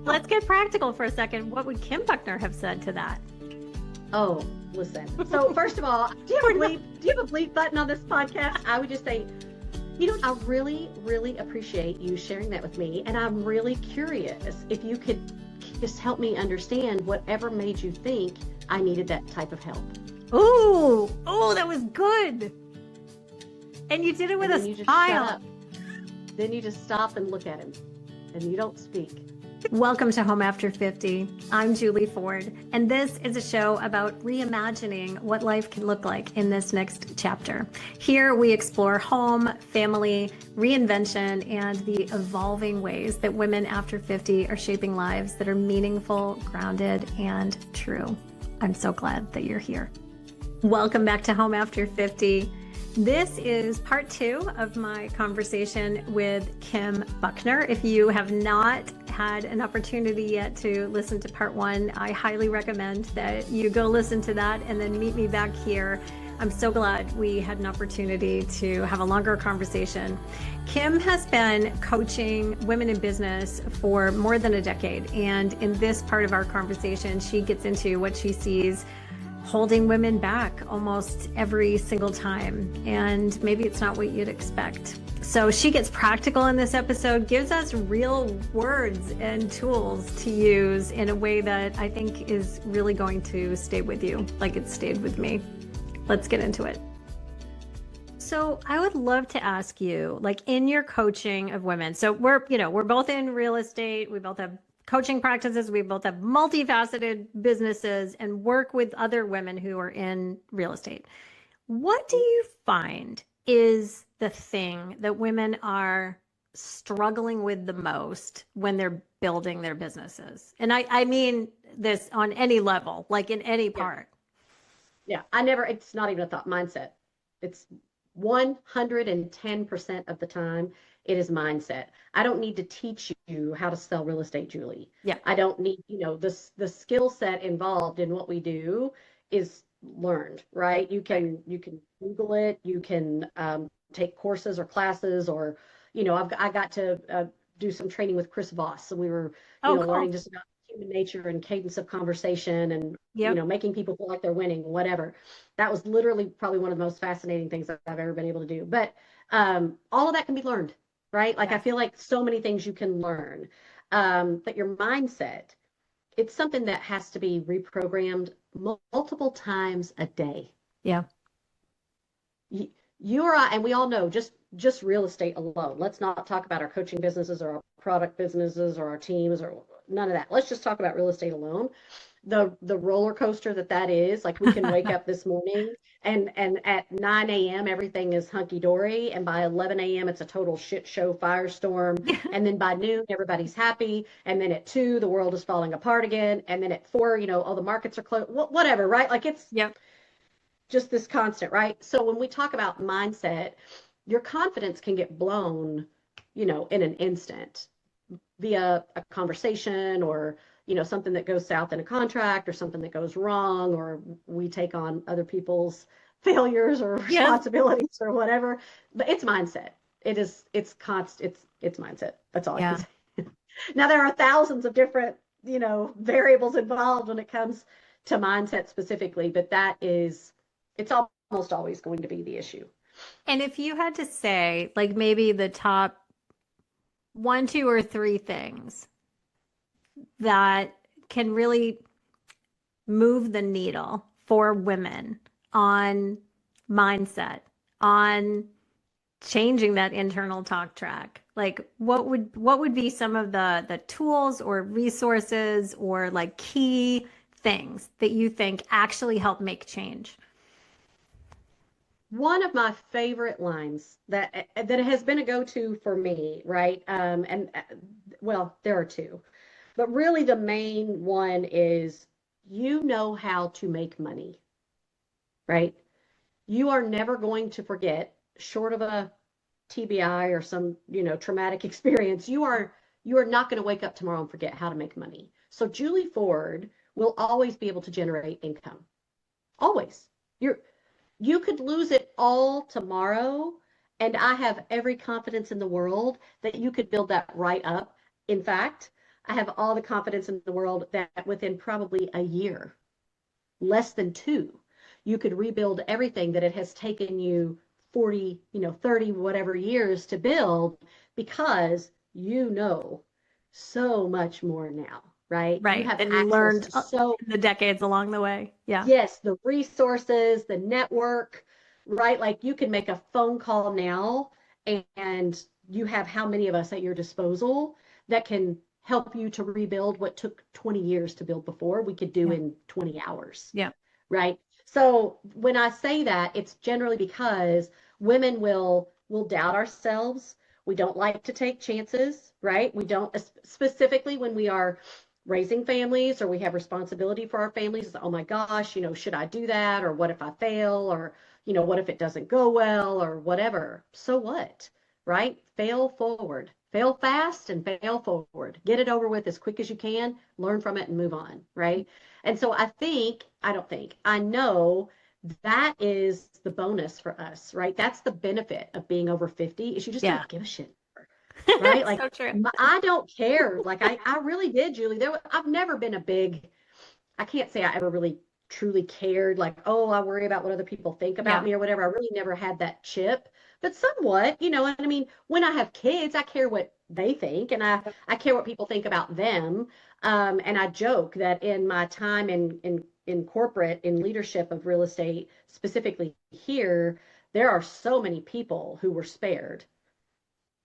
let's get practical for a second. What would Kim Buckner have said to that? Oh, listen. So first of all, do you have a bleep button on this podcast? I would just say, I really, really appreciate you sharing that with me. And I'm really curious if you could just help me understand whatever made you think I needed that type of help. Oh, that was good. And you did it with a smile. Then you just stop and look at him and you don't speak. Welcome to Home After 50. I'm Juli Ford, and this is a show about reimagining what life can look like in this next chapter. Here we explore home, family, reinvention, and the evolving ways that women after 50 are shaping lives that are meaningful, grounded, and true. I'm so glad that you're here. Welcome back to Home After 50. This is part 2 of my conversation with Kim Buckner. If you have not had an opportunity yet to listen to part 1, I highly recommend that you go listen to that and then meet me back here. I'm so glad we had an opportunity to have a longer conversation. Kim has been coaching women in business for more than a decade. And in this part of our conversation, she gets into what she sees holding women back almost every single time. And maybe it's not what you'd expect. So she gets practical in this episode, gives us real words and tools to use in a way that I think is really going to stay with you, like it stayed with me. Let's get into it. So I would love to ask you, like in your coaching of women, so we're both in real estate, we both have coaching practices, we both have multifaceted businesses and work with other women who are in real estate. What do you find is the thing that women are struggling with the most when they're building their businesses? And I mean this on any level, like in any part. Yeah, it's not even a thought mindset. It's 110% of the time, it is mindset. I don't need to teach you how to sell real estate, Juli. Yeah. I don't need, the skill set involved in what we do is learned, right? You can Google it, you can take courses or classes, or, I got to do some training with Chris Voss. So we were, cool. learning just about human nature and cadence of conversation and, making people feel like they're winning, whatever. That was literally probably one of the most fascinating things that I've ever been able to do. But all of that can be learned, right? Like, I feel like so many things you can learn. But your mindset, it's something that has to be reprogrammed multiple times a day. Yeah. You or I, and we all know, just real estate alone. Let's not talk about our coaching businesses or our product businesses or our teams or none of that. Let's just talk about real estate alone. The roller coaster that is, like, we can wake up this morning and at 9 a.m. everything is hunky-dory, and by 11 a.m. it's a total shit show firestorm, and then by noon everybody's happy, and then at 2 the world is falling apart again, and then at 4 all the markets are closed, whatever, right? Like, it's just this constant, right? So when we talk about mindset, your confidence can get blown, in an instant via a conversation or, something that goes south in a contract or something that goes wrong, or we take on other people's failures or responsibilities or whatever. But it's mindset. It's constant. It's mindset. That's all I can say. Now, there are thousands of different, variables involved when it comes to mindset specifically, but it's almost always going to be the issue. And if you had to say, like, maybe the top 1, 2, or 3 things that can really move the needle for women on mindset, on changing that internal talk track, like what would be some of the tools or resources or like key things that you think actually help make change? One of my favorite lines that has been a go-to for me, right? Well, there are 2, but really the main one is, how to make money, right? You are never going to forget, short of a TBI or some, traumatic experience, you are not going to wake up tomorrow and forget how to make money. So Juli Ford will always be able to generate income. Always. You could lose it all tomorrow, and I have every confidence in the world that you could build that right up. In fact, I have all the confidence in the world that within probably a year, less than two, you could rebuild everything that it has taken you 40, 30, whatever years to build, because you know so much more now, right? You Right. have And you access learned to so, in the decades along the way. Yeah. yes, the resources, the network, right? Like you can make a phone call now and you have how many of us at your disposal that can help you to rebuild what took 20 years to build before, we could do Yeah. in 20 hours, Yeah. right? So when I say that, it's generally because women will doubt ourselves. We don't like to take chances, right? We don't, specifically when we are raising families or we have responsibility for our families. Oh my gosh, should I do that? Or what if I fail? Or, what if it doesn't go well or whatever? So what, right? Fail forward. Fail fast and fail forward. Get it over with as quick as you can, learn from it and move on, right? And so I know that is the bonus for us, right? That's the benefit of being over 50 is you just Yeah. don't give a shit, right? Like So true. I don't care. Like I really did, Julie. I've never been I can't say I ever really truly cared, like, oh, I worry about what other people think about Yeah. me or whatever. I really never had that chip, but somewhat, and I mean, when I have kids, I care what they think and I care what people think about them. And I joke that in my time in corporate, in leadership of real estate, specifically here, there are so many people who were spared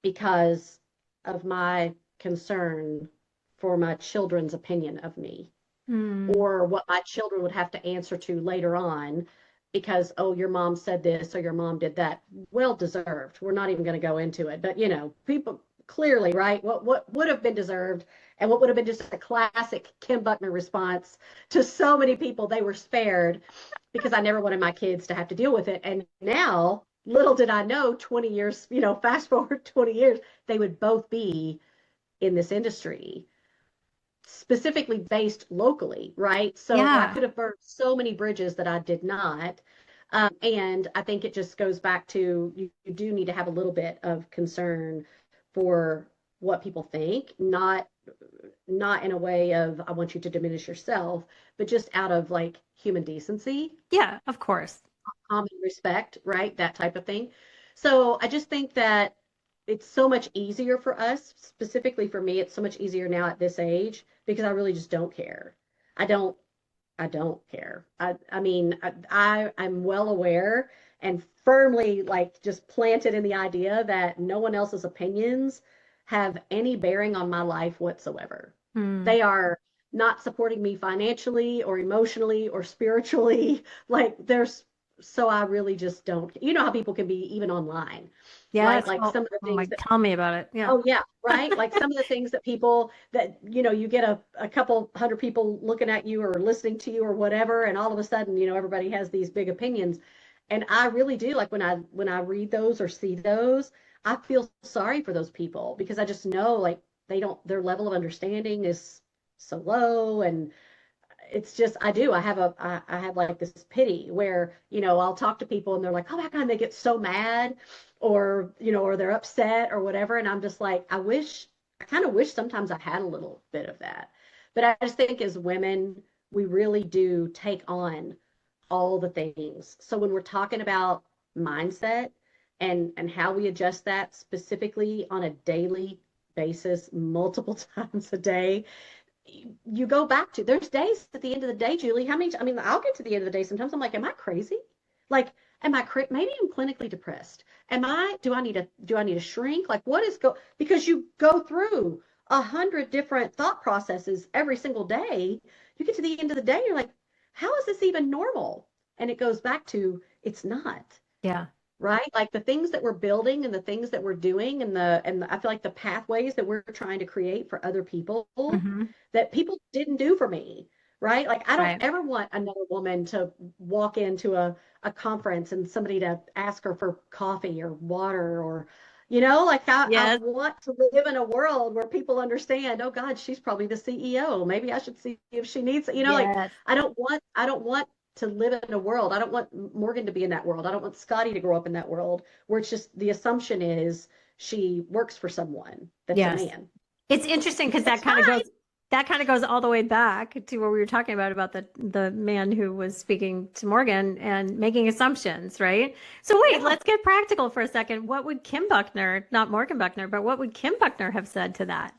because of my concern for my children's opinion of me Mm. or what my children would have to answer to later on because, oh, your mom said this or your mom did that. Well deserved. We're not even going to go into it. But, people clearly, right? What would have been deserved and what would have been just a classic Kim Buckner response to so many people, they were spared because I never wanted my kids to have to deal with it. And now, little did I know, 20 years, fast forward 20 years, they would both be in this industry specifically based locally, right? So I Yeah. could have burned so many bridges that I did not. And I think it just goes back to you do need to have a little bit of concern for what people think, not in a way of I want you to diminish yourself, but just out of like human decency, Yeah, of course. common respect, right? That type of thing. So I just think that it's so much easier for us, specifically for me, it's so much easier now at this age because I really just don't care. I don't I don't care. I mean, I'm well aware and firmly like just planted in the idea that no one else's opinions have any bearing on my life whatsoever. Mm. They are not supporting me financially or emotionally or spiritually. Like there's so I really just don't. You know how people can be even online, right? Yes. Like Oh, some of the oh my, things that tell me about it. Yeah. oh yeah, right? Like some of the things that people that you get a couple hundred people looking at you or listening to you or whatever, and all of a sudden, everybody has these big opinions. And I really do like when I read those or see those, I feel sorry for those people because I just know like they don't their level of understanding is so low and it's just I have like this pity where I'll talk to people and they're like, oh my god, they get so mad or or they're upset or whatever, and I'm just like, I kind of wish sometimes I had a little bit of that. But I just think as women we really do take on all the things. So when we're talking about mindset and how we adjust that specifically on a daily basis multiple times a day, you go back to there's days at the end of the day, Julie. I mean, I'll get to the end of the day sometimes. I'm like, am I crazy? Like, maybe I'm clinically depressed. Do I need to shrink? Like, what is because you go through 100 different thought processes every single day. You get to the end of the day, you're like, how is this even normal? And it goes back to it's not Yeah. right? Like the things that we're building and the things that we're doing I feel like the pathways that we're trying to create for other people Hmm. that people didn't do for me, right? Like I don't Right. ever want another woman to walk into a conference and somebody to ask her for coffee or water or like I Yes. want to live in a world where people understand, oh God, she's probably the CEO. Maybe I should see if she needs, like Yes. I don't want to live in a world. I don't want Morgan to be in that world. I don't want Scotty to grow up in that world where it's just the assumption is she works for someone that's a Yes. man. It's interesting because It's that kind of goes, fine. that kind of goes all the way back to what we were talking about the man who was speaking to Morgan and making assumptions, right? So wait, Yeah. let's get practical for a second. What would Kim Buckner, not Morgan Buckner, but what would Kim Buckner have said to that?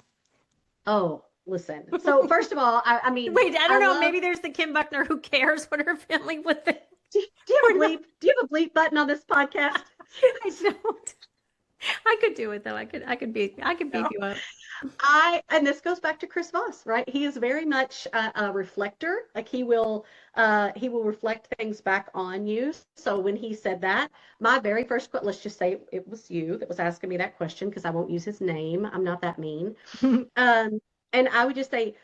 Oh, listen. So first of all, I mean, Wait, I don't know. love. Maybe there's the Kim Buckner who cares what her family would think. Do you have a We're not- bleep? Do you have a bleep button on this podcast? I don't. I could do it though. I could beat No. you up. And this goes back to Chris Voss, right? He is very much a reflector. Like he will reflect things back on you. So when he said that, my very first question, let's just say it was you that was asking me that question because I won't use his name. I'm not that mean. And I would just say,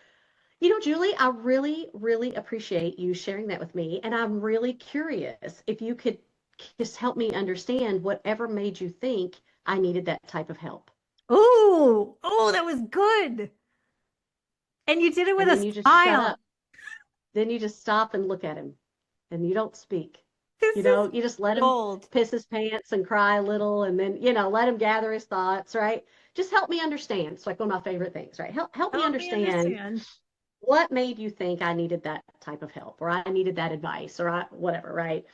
Julie, I really, really appreciate you sharing that with me. And I'm really curious if you could just help me understand whatever made you think I needed that type of help. Oh, that was good. And you did it with And a then you just shut smile. up. Then you just stop and look at him and you don't speak. This is You just let him gold. piss his pants and cry a little and then, let him gather his thoughts, right? Just help me understand. It's like one of my favorite things, right? Help me Help me understand understand. what made you think I needed that type of help or I needed that advice or whatever, right?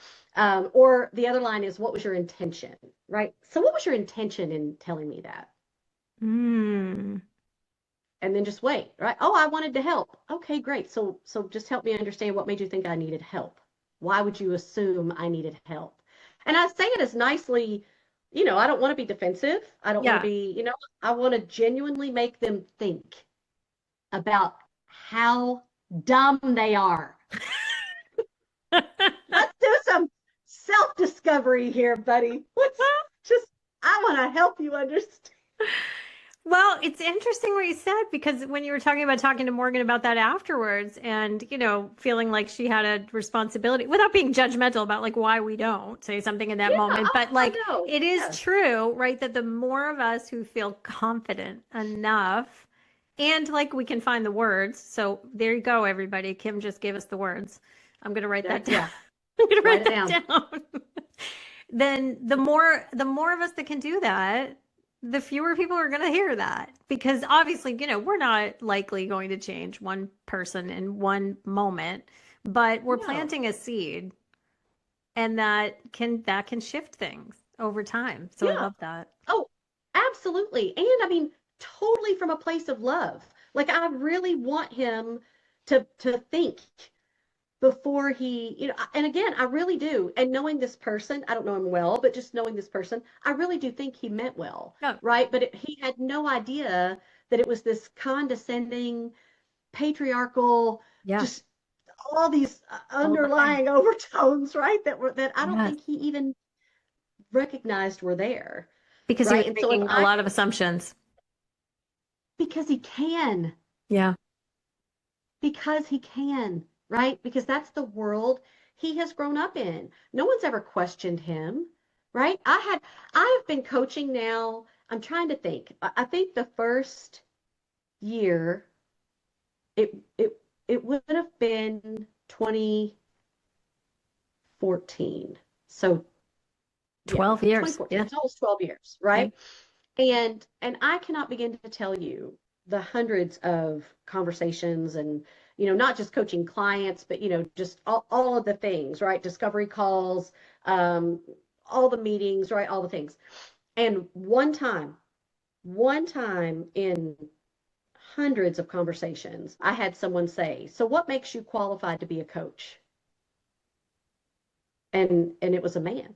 Or the other line is, what was your intention, right? So what was your intention in telling me that? Hmm. And then just wait, right? Oh, I wanted to help. Okay, great. So just help me understand what made you think I needed help. Why would you assume I needed help? And I say it as nicely, I don't want to be defensive. I don't want to Yeah. be, I want to genuinely make them think about how dumb they are. Let's do some self-discovery here, buddy. I want to help you understand. Well, it's interesting what you said because when you were talking about talking to Morgan about that afterwards and, feeling like she had a responsibility without being judgmental about like why we don't say something in that Yeah, moment. But I like know. it is Yes. true, right? That the more of us who feel confident enough and like we can find the words. So there you go, everybody. Kim just gave us the words. I'm going to write that down. Yeah, I'm going to write write it that down. down. Then the more of us that can do that, the fewer people are going to hear that because obviously, we're not likely going to change one person in one moment, but we're No. planting a seed and that can shift things over time. So I Yeah. love that. Oh, absolutely. And I mean, totally from a place of love. Like I really want him to think before he, and again, I really do. And knowing this person, I don't know him well, but just knowing this person, I really do think he meant well, No, right? But he had no idea that it was this condescending, patriarchal, yeah, just all these all the things. underlying overtones, right? That I don't Yes, think he even recognized were there, because he right? was And so if making a I, lot of assumptions. because he can, Yeah. because he can, right? Because that's the world he has grown up in. No one's ever questioned him, right? I have been coaching now. I'm trying to think. I think the first year, it it it would have been 2014. So yeah, 12 years. 2014. Yeah. It's almost 12 years, Yeah. right? And I cannot begin to tell you the hundreds of conversations and not just coaching clients, but just all of the things, right? Discovery calls, um, all the meetings, right? All the things. And one time in hundreds of conversations, I had someone say, "So what makes you qualified to be a coach?" And it was a man.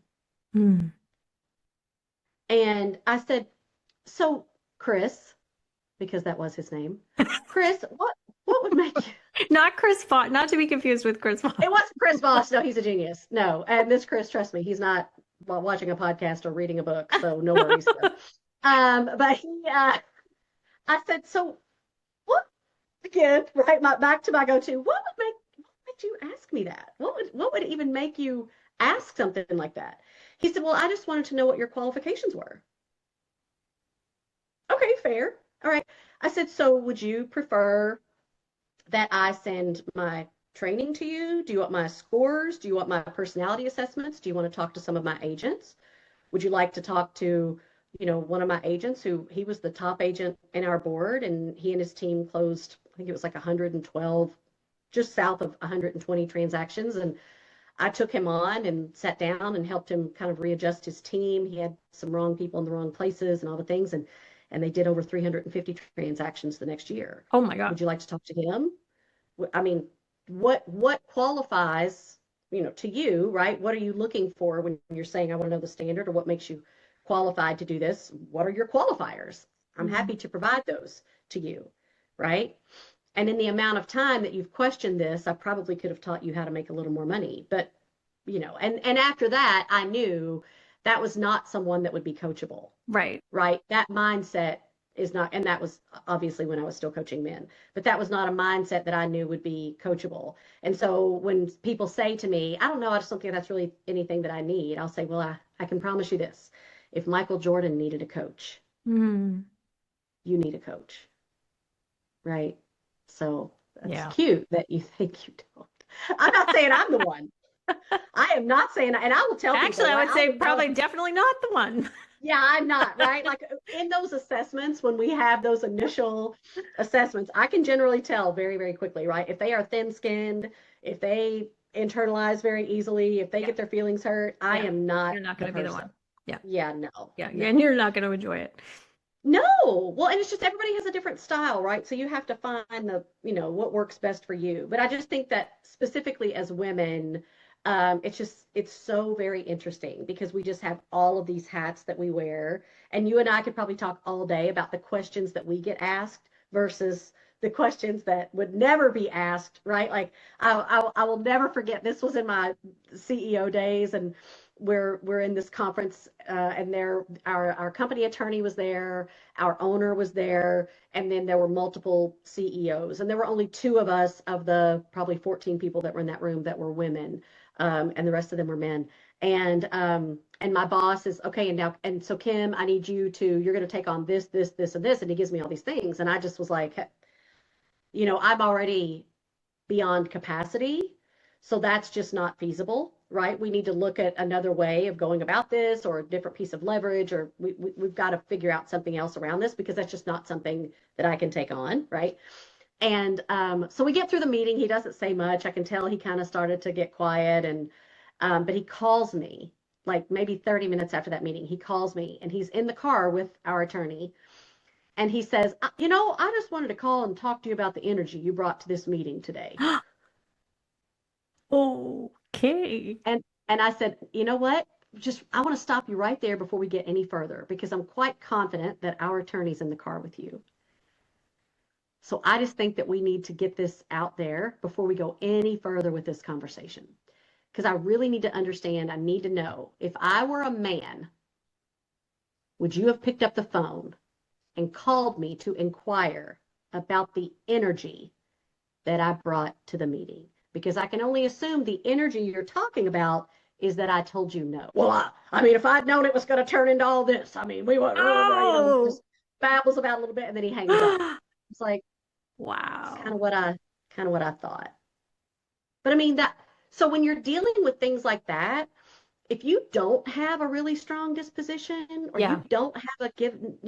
Mm. And I said, "So Chris," because that was his name. Chris, what would make you? Not Chris Fox, not to be confused with Chris Fox. It wasn't Chris Voss. No, he's a genius. No, and this Chris, trust me, he's not watching a podcast or reading a book, so no worries. But I said, so what? Again, right? Back to my go-to. What would make you ask me that? What would even make you ask something like that? He said, well, I just wanted to know what your qualifications were. Okay, fair. All right. I said, so would you prefer that I send my training to you? Do you want my scores? Do you want my personality assessments? Do you want to talk to some of my agents? Would you like to talk to one of my agents who he was the top agent in our board, and he and his team closed, I think it was like 112, just south of 120 transactions. And I took him on and sat down and helped him kind of readjust his team. He had some wrong people in the wrong places and all the things. And they did over 350 transactions the next year. Oh my God. Would you like to talk to him? I mean, what qualifies, to you, right? What are you looking for when you're saying, I want to know the standard, or what makes you qualified to do this? What are your qualifiers? I'm happy to provide those to you, right? And in the amount of time that you've questioned this, I probably could have taught you how to make a little more money. But, and after that, I knew that was not someone that would be coachable, Right. right? That mindset is not, and that was obviously when I was still coaching men, but that was not a mindset that I knew would be coachable. And so when people say to me, I don't know, I just don't think that's really anything that I need, I'll say, well, I can promise you this. If Michael Jordan needed a coach, you need a coach, right? So that's cute that you think you don't. I'm not saying I'm the one. I am not saying, and I will tell people. Actually, I would say probably definitely not the one. Yeah, I'm not, right? Like in those assessments, when we have those initial assessments, I can generally tell very, very quickly, right? If they are thin-skinned, if they internalize very easily, if they get their feelings hurt, I am not. You're not going to be the one. Yeah. Yeah, no. Yeah. No. And you're not going to enjoy it. No. Well, and it's just everybody has a different style, right? So you have to find what works best for you. But I just think that specifically as women, it's so very interesting because we just have all of these hats that we wear. And you and I could probably talk all day about the questions that we get asked versus the questions that would never be asked, right? Like I will never forget, this was in my CEO days, and we're in this conference, and our company attorney was there, our owner was there, and then there were multiple CEOs, and there were only two of us of the probably 14 people that were in that room that were women, and the rest of them were men. And my boss is, okay, and so Kim, I need you're going to take on this, this, this, and this, and he gives me all these things, and I just was like, I'm already beyond capacity, so that's just not feasible. Right? We need to look at another way of going about this, or a different piece of leverage, or we've got to figure out something else around this, because that's just not something that I can take on. Right. And so we get through the meeting. He doesn't say much. I can tell he kind of started to get quiet. But he calls me like maybe 30 minutes after that meeting. He calls me, and he's in the car with our attorney. And he says, I just wanted to call and talk to you about the energy you brought to this meeting today. Okay. And I said, you know what? I want to stop you right there before we get any further, because I'm quite confident that our attorney's in the car with you. So I just think that we need to get this out there before we go any further with this conversation. Because I really need to understand, I need to know, if I were a man, would you have picked up the phone and called me to inquire about the energy that I brought to the meeting? Because I can only assume the energy you're talking about is that I told you no. Well, I mean, if I'd known it was going to turn into all this, I mean, we would just babbles about a little bit, and then he hangs up. It's like, wow, kind of what I thought. But I mean, so when you're dealing with things like that, if you don't have a really strong disposition, or you don't have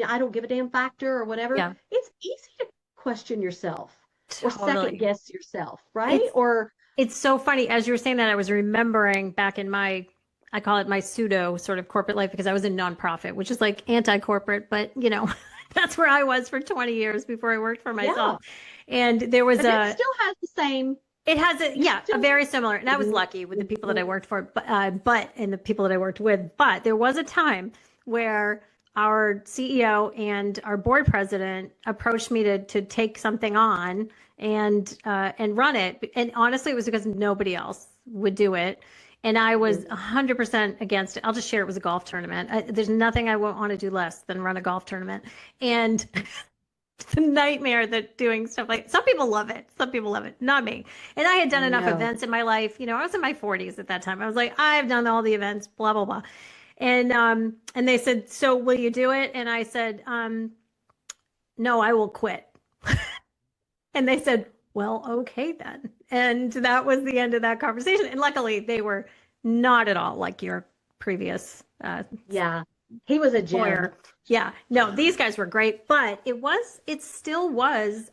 I don't give a damn factor or whatever, it's easy to question yourself. Totally. Or second guess yourself, right? It's so funny. As you were saying that, I was remembering back in I call it my pseudo sort of corporate life, because I was in nonprofit, which is like anti-corporate, but that's where I was for 20 years before I worked for myself. Yeah. And there was it still has the same. It has a very similar, and I was lucky with the people that I worked for, and the people that I worked with. But there was a time where our CEO and our board president approached me to take something on and run it. And honestly, it was because nobody else would do it. And I was 100% against it. I'll just share, it was a golf tournament. There's nothing I won't want to do less than run a golf tournament. And it's a nightmare that doing stuff like, some people love it. Some people love it. Not me. And I had done enough events in my life. I was in my 40s at that time. I was like, I've done all the events, blah, blah, blah. And they said, so will you do it? And I said, no, I will quit. And they said, well, okay then. And that was the end of that conversation. And luckily they were not at all like your previous. Yeah. He was a gem. employer. Yeah, no, these guys were great, but it still was,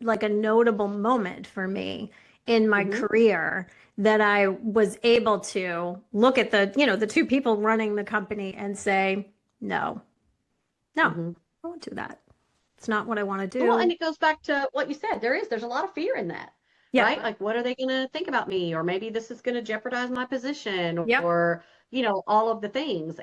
like a notable moment for me in my Hmm. career that I was able to look at the two people running the company and say, no, no, Hmm. I won't do that. It's not what I want to Well, and do. it goes back to what you said. There's a lot of fear in that, Yep, right? Like, what are they going to think about me? Or maybe this is going to jeopardize my position, yep, or, all of the things.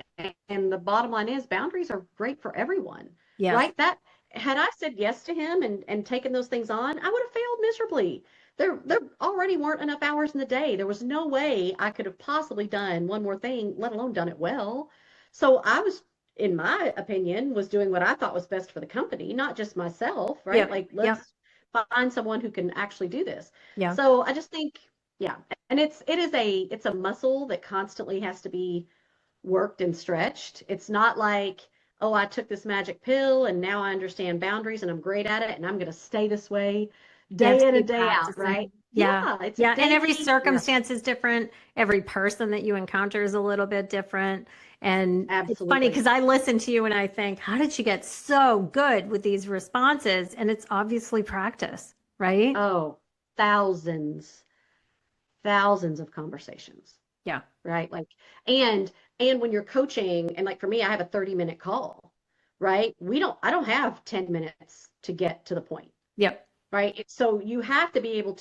And the bottom line is boundaries are great for everyone, yes, right? That had I said yes to him and taken those things on, I would have failed miserably. There already weren't enough hours in the day. There was no way I could have possibly done one more thing, let alone done it well. So I was, in my opinion, was doing what I thought was best for the company, not just myself, right? yep, Like, yep, let's find someone who can actually do this. yeah. So I just think, yeah, and it's a muscle that constantly has to be worked and stretched. It's not like, oh, I took this magic pill and now I understand boundaries and I'm great at it and I'm going to stay this way You have to day in and keep day out, right? practicing. Yeah. Yeah, it's a Yeah. And every daily, yes, circumstance is different. Every person that you encounter is a little bit different. And it's funny absolutely. because I listen to you and I think, how did she get so good with these responses? And it's obviously practice, right? Oh, thousands, thousands of conversations, Yeah. right? Like, and and when you're coaching, and like for me, I have a 30-minute call, right? I don't have 10 minutes to get to the point, Yep. right? So you have to be able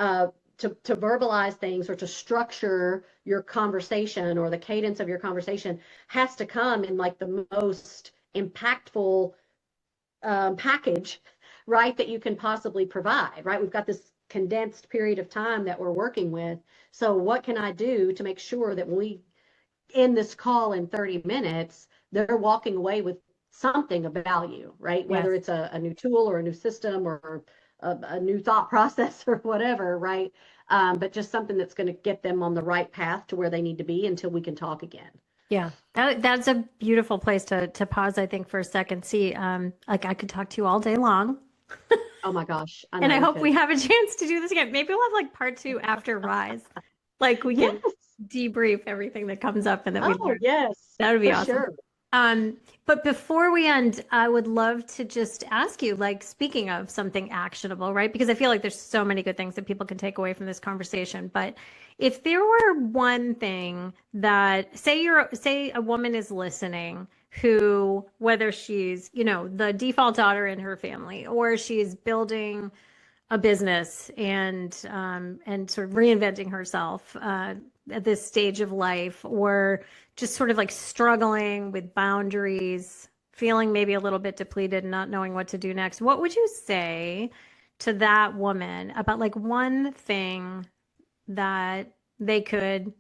uh to verbalize things or to structure your conversation, or the cadence of your conversation has to come in like the most impactful package, right, that you can possibly provide, right? We've got this condensed period of time that we're working with. So what can I do to make sure that when we end this call in 30 minutes, they're walking away with something of value, right? Yes. Whether it's a new tool or a new system or a new thought process or whatever, right? But just something that's going to get them on the right path to where they need to be until we can talk again. Yeah. That's a beautiful place to pause, I think, for a second. See, like I could talk to you all day long. Oh my gosh, I And know I we hope we could. have a chance to do this again. Maybe we'll have like part two after Rise. Like we can Yes. debrief everything that comes up and that we Oh, learned. yes, That would be for awesome. sure. But before we end, I would love to just ask you, like, speaking of something actionable, right? Because I feel like there's so many good things that people can take away from this conversation. But if there were one thing that, say a woman is listening who, whether she's, the default daughter in her family, or she's building a business and sort of reinventing herself at this stage of life, or just sort of like struggling with boundaries, feeling maybe a little bit depleted and not knowing what to do next. What would you say to that woman about like one thing that they could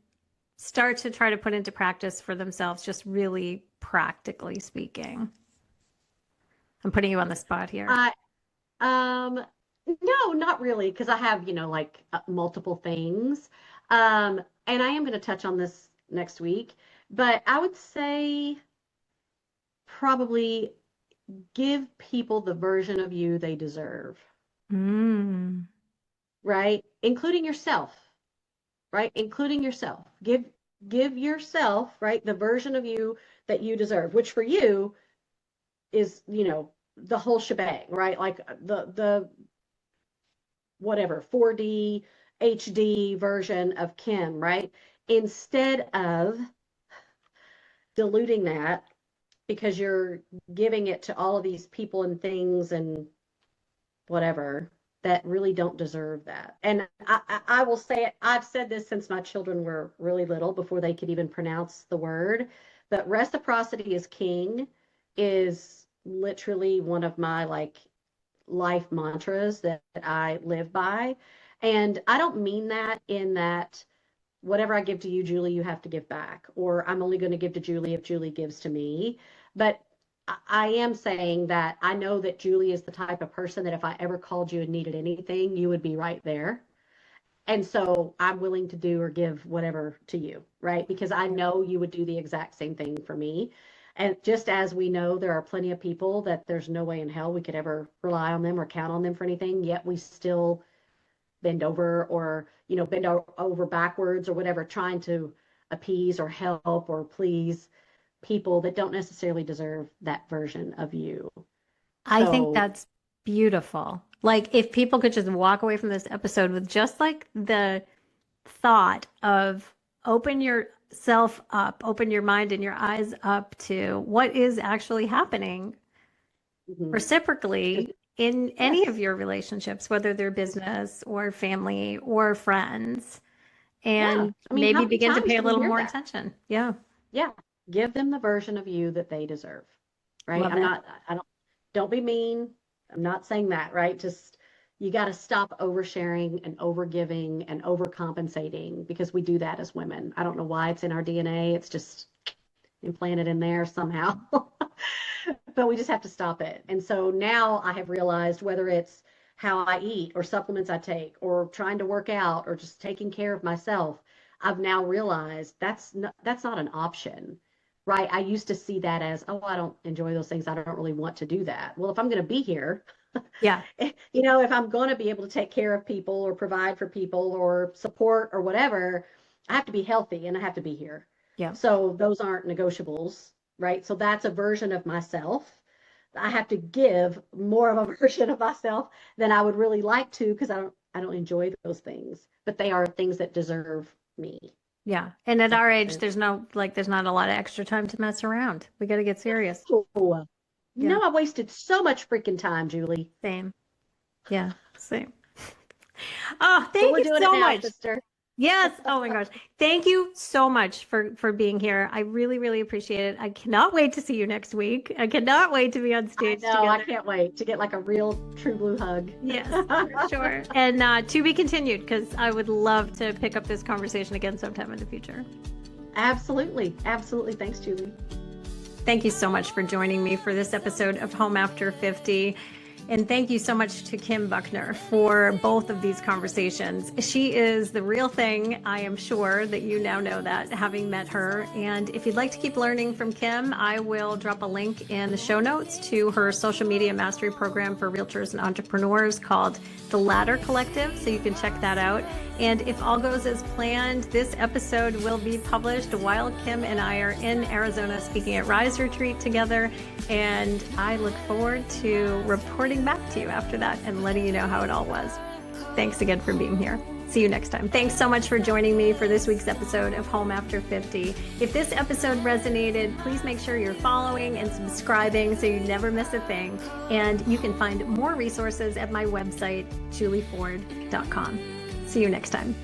start to try to put into practice for themselves, just really practically speaking? I'm putting you on the spot here. I no, not really, because I have, like multiple things. And I am going to touch on this next week, but I would say probably give people the version of you they deserve, Mm. right? Including yourself, right? Including yourself. Give yourself, right, the version of you that you deserve, which for you is, the whole shebang, right? Like the whatever 4D HD version of Kim, right? Instead of diluting that because you're giving it to all of these people and things and whatever that really don't deserve that. And I will say it, I've said this since my children were really little, before they could even pronounce the word, but reciprocity is king is literally one of my like life mantras that I live by. And I don't mean that in that whatever I give to you, Julie, you have to give back, or I'm only going to give to Julie if Julie gives to me. But I am saying that I know that Julie is the type of person that if I ever called you and needed anything, you would be right there. And so I'm willing to do or give whatever to you, right? Because I know you would do the exact same thing for me. And just as we know, there are plenty of people that there's no way in hell we could ever rely on them or count on them for anything, yet we still bend over, or over backwards or whatever, trying to appease or help or please people that don't necessarily deserve that version of you. I think So, that's beautiful. Like if people could just walk away from this episode with just like the thought of open yourself up, open your mind and your eyes up to what is actually happening mhm. reciprocally in any of Yes. your relationships, whether they're business or family or friends, Yeah. and I mean, how maybe many begin to times pay a do we little hear more that? attention. Yeah, Yeah. Give them the version of you that they deserve. Right? love it. Don't be mean. I'm not saying that, right? Just you got to stop oversharing and overgiving and overcompensating because we do that as women. I don't know why it's in our DNA. It's just implanted in there somehow. But we just have to stop it. And so now I have realized whether it's how I eat or supplements I take or trying to work out or just taking care of myself, I've now realized that's not an option. Right? I used to see that as, oh, I don't enjoy those things. I don't really want to do that. Well, if I'm going to be here, Yeah, if I'm going to be able to take care of people or provide for people or support or whatever, I have to be healthy and I have to be here. yeah, So those aren't negotiables, right? So that's a version of myself. I have to give more of a version of myself than I would really like to because I don't enjoy those things, but they are things that deserve me. yeah. And at Does that our make age, sense? there's not a lot of extra time to mess around. We got to get serious. Oh, Yeah, no, I wasted so much freaking time, Julie. same. Yeah, same. Oh, But thank we're you doing it so now, much. sister. Yes. Oh my gosh. Thank you so much for being here. I really, really appreciate it. I cannot wait to see you next week. I cannot wait to be on I stage know, I together. can't wait to get like a real true blue hug. Yes, for sure. And to be continued because I would love to pick up this conversation again sometime in the future. Absolutely. Absolutely. Thanks, Julie. Thank you so much for joining me for this episode of Home After 50. And thank you so much to Kim Buckner for both of these conversations. She is the real thing. I am sure that you now know that, having met her. And if you'd like to keep learning from Kim, I will drop a link in the show notes to her social media mastery program for realtors and entrepreneurs called The Ladder Collective. So you can check that out. And if all goes as planned, this episode will be published while Kim and I are in Arizona speaking at Rise Retreat together. And I look forward to reporting back to you after that and letting you know how it all was. Thanks again for being here. See you next time. Thanks so much for joining me for this week's episode of Home After 50. If this episode resonated, please make sure you're following and subscribing so you never miss a thing. And you can find more resources at my website, julieford.com. See you next time.